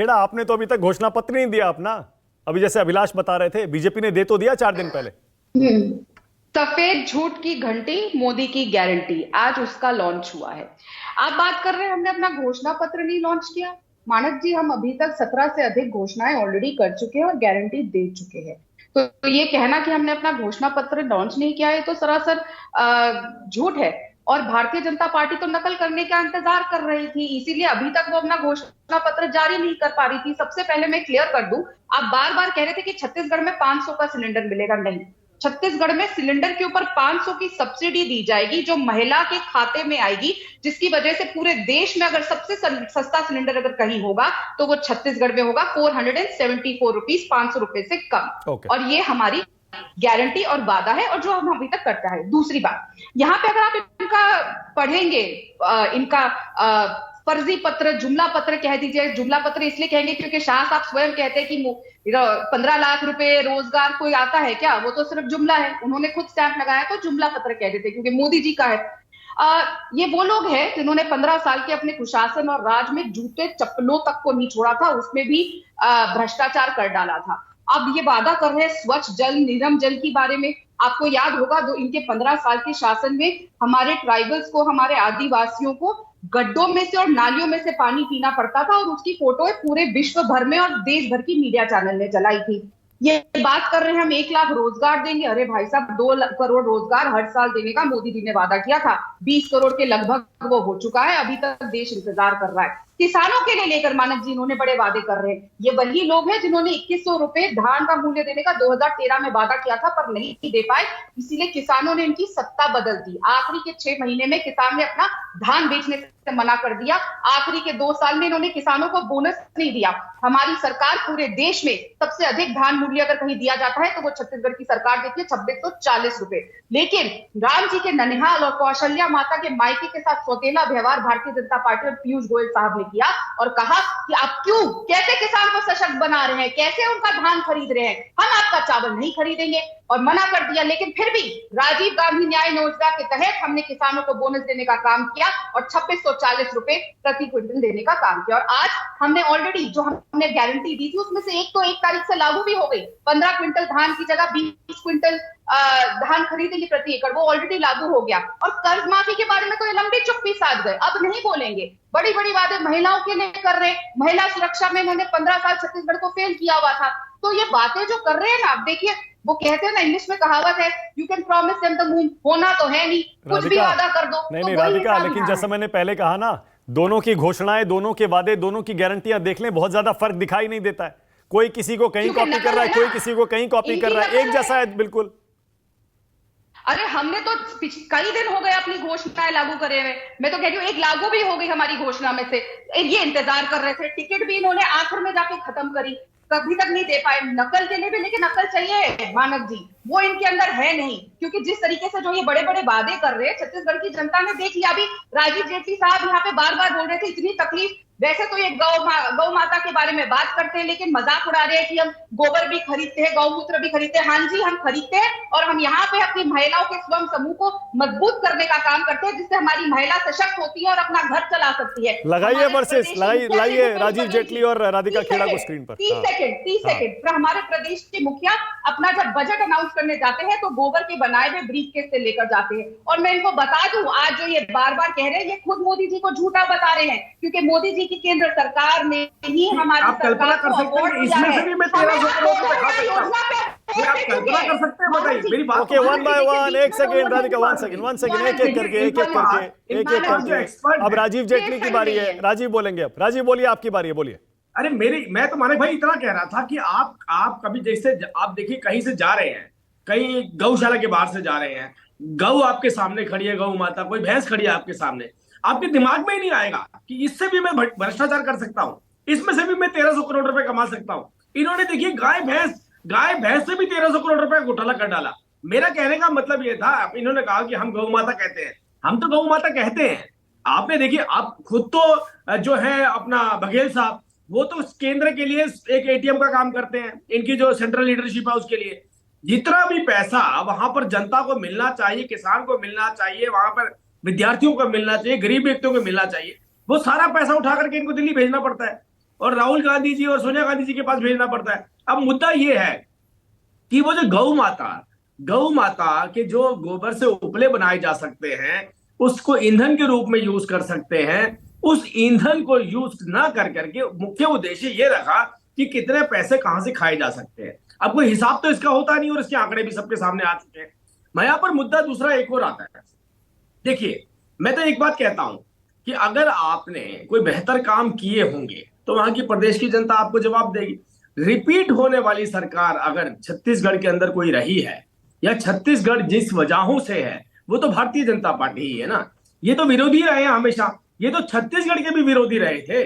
खेड़ा, आपने तो अभी तक घोषणा पत्र नहीं दिया अपना। अभी जैसे अभिलाष बता रहे थे, बीजेपी ने दे तो दिया 4 दिन पहले। सफेद झूठ की घंटी, मोदी की गारंटी, आज उसका लॉन्च हुआ है। आप बात कर रहे हैं हमने अपना घोषणा पत्र नहीं लॉन्च किया। मानक जी, हम अभी तक 17 से अधिक घोषणाएं ऑलरेडी कर चुके हैं और गारंटी दे चुके हैं। तो ये कहना कि हमने अपना घोषणा पत्र लॉन्च नहीं किया है तो सरासर झूठ है। और भारतीय जनता पार्टी तो नकल करने का इंतजार कर रही थी, इसीलिए अभी तक वो अपना घोषणा पत्र जारी नहीं कर पा रही थी। सबसे पहले मैं क्लियर कर दूं, आप बार बार कह रहे थे कि छत्तीसगढ़ में 500 का सिलेंडर मिलेगा। नहीं, छत्तीसगढ़ में सिलेंडर के ऊपर 500 की सब्सिडी दी जाएगी जो महिला के खाते में आएगी, जिसकी वजह से पूरे देश में अगर सबसे सस्ता सिलेंडर अगर कहीं होगा तो वो छत्तीसगढ़ में होगा। 474 रुपीज, 500 रुपए से कम। और ये हमारी गारंटी और वादा है और जो हम अभी तक करता है। दूसरी बात, यहाँ पे अगर आप इनका पढ़ेंगे, इनका फर्जी पत्र, जुमला पत्र कह दीजिए। जुमला पत्र इसलिए कहेंगे क्योंकि शाह साहब स्वयं कहते हैं कि 15 लाख रुपए रोजगार कोई आता है क्या, वो तो सिर्फ जुमला है। उन्होंने खुद स्टैंप लगाया तो जुमला पत्र कह देते क्योंकि मोदी जी का है। ये वो लोग हैं जिन्होंने 15 साल के अपने कुशासन और राज में जूते चप्पलों तक को नहीं छोड़ा था, उसमें भी भ्रष्टाचार कर डाला था। अब ये वादा कर रहे हैं स्वच्छ जल, निरम जल की बारे में। आपको याद होगा जो इनके 15 साल के शासन में हमारे ट्राइबल्स को, हमारे आदिवासियों को गड्ढों में से और नालियों में से पानी पीना पड़ता था और उसकी फोटो पूरे विश्व भर में और देश भर की मीडिया चैनल ने चलाई थी। ये बात कर रहे हैं हम 1 लाख रोजगार देंगे। अरे भाई साहब, 2 करोड़ रोजगार हर साल देने का मोदी जी ने वादा किया था। 20 करोड़ के लगभग वो हो चुका है, अभी तक देश इंतजार कर रहा है। किसानों के लिए लेकर मानक जी इन्होंने बड़े वादे कर रहे हैं। ये वही लोग हैं जिन्होंने 2100 रुपए धान का मूल्य देने का 2013 में वादा किया था पर नहीं दे पाए, इसीलिए किसानों ने इनकी सत्ता बदल दी। आखिरी के 6 महीने में किसान ने अपना धान बेचने से मना कर दिया। आखिरी के 2 साल में इन्होंने किसानों को बोनस नहीं दिया। हमारी सरकार पूरे देश में सबसे अधिक धान मूल्य अगर कहीं दिया जाता है तो वो छत्तीसगढ़ की सरकार देती है 2640 रुपए। लेकिन राम जी के ननिहाल और कौशल्या माता के मायके के साथ सौतेला व्यवहार भारतीय जनता पार्टी और पीयूष गोयल साहब ने किया और कहा कि आप क्यों, कैसे किसान को सशक्त बना रहे हैं, कैसे उनका धान खरीद रहे हैं, हम आपका चावल नहीं खरीदेंगे और मना कर दिया। लेकिन फिर भी राजीव गांधी न्याय योजना के तहत हमने किसानों को बोनस देने का काम किया और 2640 रुपए प्रति क्विंटल देने का काम किया। और आज हमने ऑलरेडी जो हमने गारंटी दी थी उसमें से एक तो 1 तारीख से लागू भी हो गई। 15 क्विंटल धान की जगह 20 क्विंटल धान खरीदेंगे प्रति एकड़, वो ऑलरेडी लागू हो गया। और कर्ज माफी के बारे में तो ये लंबी चुप्पी साध गए, अब नहीं बोलेंगे। बड़ी बड़ी बातें महिलाओं के लिए कर रहे, महिला सुरक्षा में इन्होंने 15 साल छत्तीसगढ़ को फेल किया हुआ था। तो ये बातें जो कर रहे हैं ना, आप देखिए, वो कहते हैं ना, इंग्लिश में कहावत है, you can promise them the moon, होना तो है नहीं, कुछ भी वादा कर दो। नहीं राधिका, लेकिन जैसा मैंने पहले कहा ना, दोनों की घोषणाएं, दोनों के वादे, दोनों की गारंटियां देख लें, बहुत ज्यादा फर्क दिखाई नहीं देता है। कोई किसी को कहीं कॉपी कर रहा है, कोई किसी को कहीं कॉपी कर रहा है, एक जैसा है बिल्कुल। अरे हमने तो कई दिन हो गए अपनी घोषणाएं लागू करे हुए। मैं तो कह रही हूँ एक लागू भी हो गई हमारी घोषणा में से। ये इंतजार कर रहे थे, टिकट भी इन्होंने आखिर में जाके खत्म करी, कभी तक नहीं दे पाए। नकल के लिए भी, लेकिन नकल चाहिए मानक जी, वो इनके अंदर है नहीं। क्योंकि जिस तरीके से जो ये बड़े बड़े वादे कर रहे हैं, छत्तीसगढ़ की जनता ने देख लिया। अभी राजीव जेटली साहब यहाँ पे बार बार बोल रहे थे इतनी तकलीफ, वैसे तो ये गौ माता के बारे में बात करते हैं लेकिन मजाक उड़ा रहे हैं कि हम गोबर भी खरीदते हैं, गौमूत्र भी खरीदते हैं। हाँ जी, हम खरीदते हैं और हम यहाँ पे अपनी महिलाओं के स्वयं समूह को मजबूत करने का काम करते हैं, जिससे हमारी महिला सशक्त होती है और अपना घर चला सकती है। लगाइए वर्सेस, लाइए राजीव जेटली और राधिका खेड़ा को स्क्रीन पर। 30 सेकंड। हमारे प्रदेश के मुखिया अपना जब बजट अनाउंस करने जाते हैं तो गोबर के बनाए हुए ब्रीफकेस से लेकर जाते हैं। और मैं इनको बता दूं, आज जो ये बार बार कह रहे हैं, ये खुद मोदी जी को झूठा बता रहे हैं, क्योंकि मोदी जी की केंद्र सरकार ने ही हमारी सरकार को अवार्ड दिया है। इसमें से भी मैं 1300 करोड़ रुपए खा सकता हूं। आप कल्पना कर सकते हैं? बताइए मेरी बात। ओके, वन बाय वन, एक सेकंड राधिका, वन सेकंड, एक एक करके। अब राजीव जेटली की बारी है, राजीव बोलेंगे। अब राजीव बोलिए, आपकी बारी है, बोलिए। अरे मैं तो माने भाई इतना कह रहा था कि आप कभी जैसे आप देखिए कहीं से जा रहे हैं, कहीं गौशाला के बाहर से जा रहे हैं, गौ आपके सामने खड़ी है, गौ माता, कोई भैंस खड़ी है आपके सामने, आपके दिमाग में ही नहीं आएगा कि इससे भी मैं भ्रष्टाचार कर सकता हूं, इसमें से भी मैं 1300 करोड़ रुपए कमा सकता हूं। इन्होंने देखिए गाय भैंस से भी 1300 करोड़ रुपए घोटाला कर डाला। मेरा कहने का मतलब यह था, इन्होंने कहा कि हम गौ माता कहते हैं, हम तो गौ माता कहते हैं। आपने देखिए, आप खुद तो जो है अपना बघेल साहब, वो तो केंद्र के लिए एक एटीएम का काम करते हैं, इनकी जो सेंट्रल लीडरशिप है उसके लिए। जितना भी पैसा वहां पर जनता को मिलना चाहिए, किसान को मिलना चाहिए, वहां पर विद्यार्थियों को मिलना चाहिए, गरीब व्यक्तियों को मिलना चाहिए, वो सारा पैसा उठा करके इनको दिल्ली भेजना पड़ता है। और राहुल गांधी जी और सोनिया गांधी जी के पास भेजना पड़ता है। अब मुद्दा ये है कि वो जो गौ माता के जो गोबर से उपले बनाए जा सकते हैं, उसको ईंधन के रूप में यूज कर सकते हैं। उस ईंधन को यूज ना कर करके मुख्य उद्देश्य ये रखा कि कितने पैसे कहां से खाए जा सकते हैं। अब कोई हिसाब तो इसका होता नहीं और इसके आंकड़े भी सबके सामने आ चुके हैं। मैं यहां पर मुद्दा दूसरा एक और आता है। देखिए, मैं तो एक बात कहता हूं कि अगर आपने कोई बेहतर काम किए होंगे तो वहां की प्रदेश की जनता आपको जवाब देगी। रिपीट होने वाली सरकार अगर छत्तीसगढ़ के अंदर कोई रही है, या छत्तीसगढ़ जिस वजहों से है, वो तो भारतीय जनता पार्टी ही है ना। ये तो विरोधी रहे हैं हमेशा, ये तो छत्तीसगढ़ के भी विरोधी रहे थे,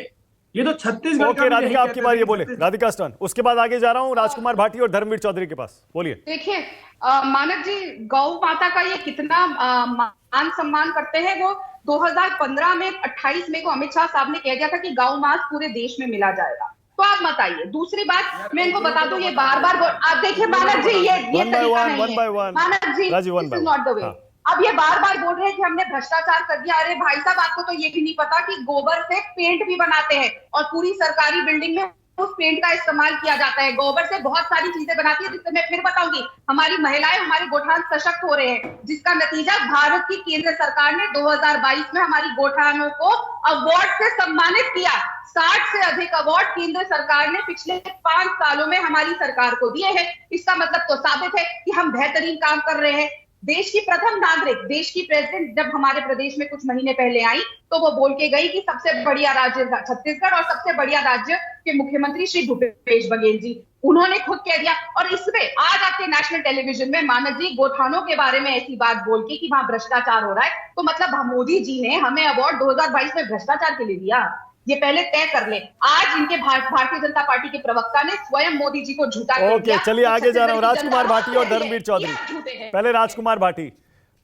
ये तो छत्तीसगढ़ का ओके भी यही राधिका, आपकी कहते बार थे ये कि बोले, राधिका स्टर्न। उसके बाद आगे जा रहा हूं राजकुमार भाटी और धर्मवीर चौधरी के पास। बोलिए। देखिए मानव जी, गौ माता का ये कितना मान सम्मान करते हैं। वो 2015 में 28 मई को अमित शाह साहब ने कह दिया था कि गौ मांस पूरे देश में मिला जाएगा। तो आप मत आइए। दूसरी बात मैं इनको बता दूं, ये बार बार आप देखिए मानव जी, ये One by तरीका one, नहीं one है by one. Manav ji, Rajiv, one this by is one. Not the way. हाँ। अब ये बार बार बोल रहे हैं कि हमने भ्रष्टाचार कर दिया। अरे भाई साहब, आपको तो ये भी नहीं पता कि गोबर से पेंट भी बनाते हैं और पूरी सरकारी बिल्डिंग में उस पेंट का इस्तेमाल किया जाता है। गोबर से बहुत सारी चीजें बनाती है, जिससे मैं फिर बताऊंगी हमारी महिलाएं, हमारे गोठान सशक्त हो रहे हैं, जिसका नतीजा भारत की केंद्र सरकार ने 2022 में हमारी गोठानों को अवार्ड से सम्मानित किया। 60 से अधिक अवार्ड केंद्र सरकार ने पिछले 5 सालों में हमारी सरकार को दिए हैं। इसका मतलब तो साबित है कि हम बेहतरीन काम कर रहे हैं। देश की प्रथम नागरिक, देश की प्रेसिडेंट जब हमारे प्रदेश में कुछ महीने पहले आई तो वो बोल के गई कि सबसे बढ़िया राज्य छत्तीसगढ़ और सबसे बढ़िया राज्य के मुख्यमंत्री श्री भूपेश बघेल जी, उन्होंने खुद कह दिया। और इसमें आज आपके नेशनल टेलीविजन में मानव जी गोठानों के बारे में ऐसी बात बोल के कि वहां भ्रष्टाचार हो रहा है, तो मतलब मोदी जी ने हमें अवार्ड 2022 में भ्रष्टाचार के लिए दिया? ये पहले तय कर ले। आज इनके भारतीय जनता पार्टी के प्रवक्ता ने स्वयं मोदी जी को झूठा कह दिया। ओके, चलिए आगे जा रहा हूं। राजकुमार भाटी और धर्मवीर चौधरी। पहले राजकुमार भाटी।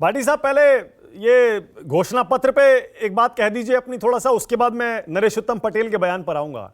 भाटी साहब, पहले ये घोषणा पत्र पे एक बात कह दीजिए अपनी थोड़ा सा, उसके बाद मैं नरेश उत्तम पटेल के बयान पर आऊंगा।